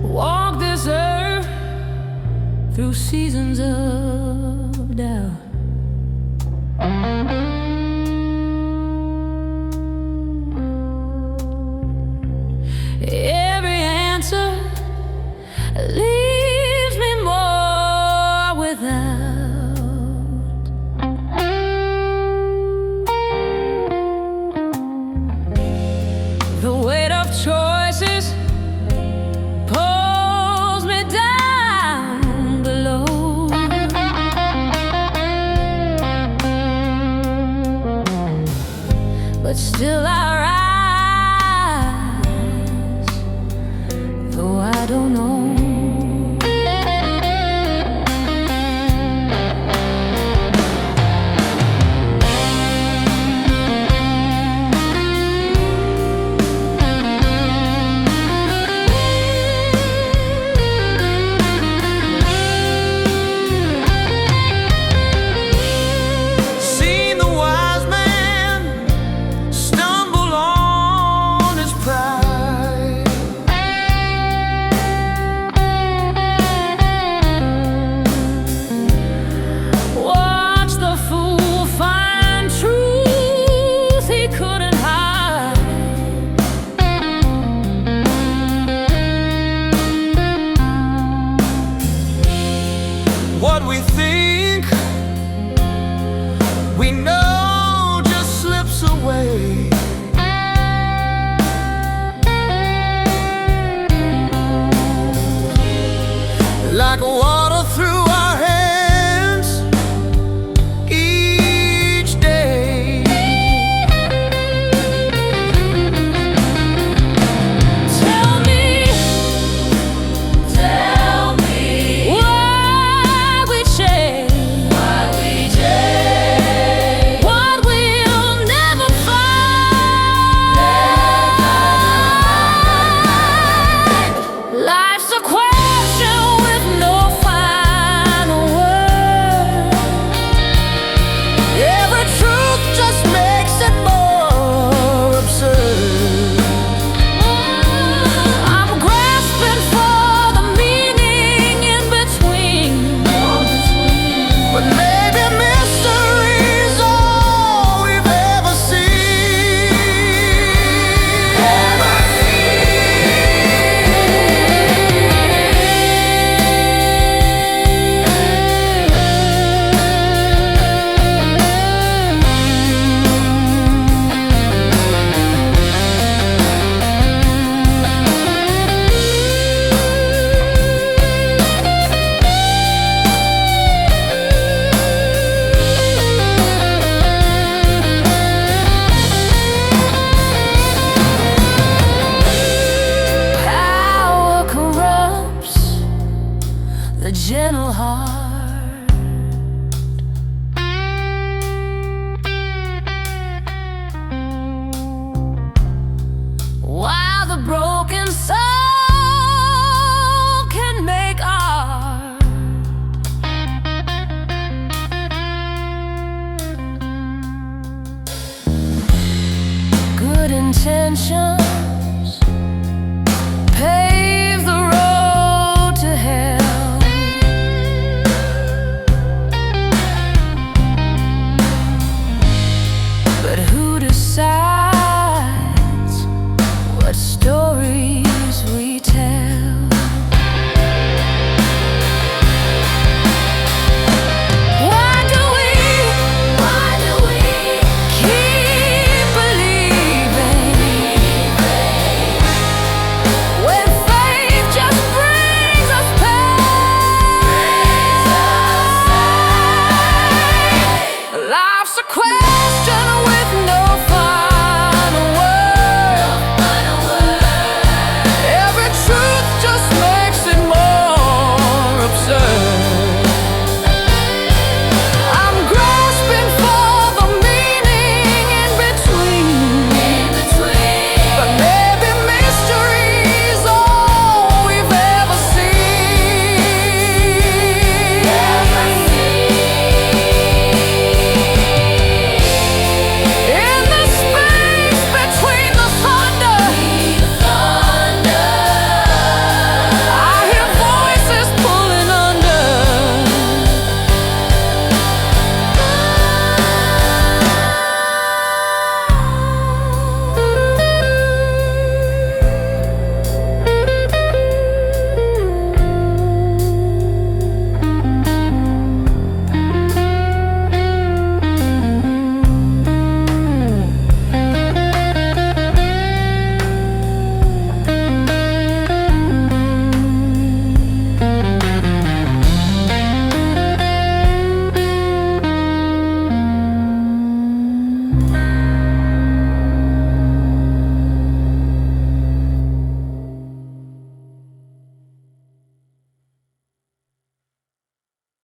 Walk this earth through seasons of doubt. Every answer leaves me more without. The weight of choices pulls me down below. But still I rise, though I don't know. Seen the wise man stumble on his pride. Watch the fool find truth he couldn't hide. What we think we know just slips away. Like water through our hands each day. Tell me why we change, what we'll never find. Life's a question with no final word. Every truth just makes it more absurd. I'm grasping for the meaning in between. But maybe mystery's all we've ever Power corrupts the gentle heart. While the broken soul can make art. Good intention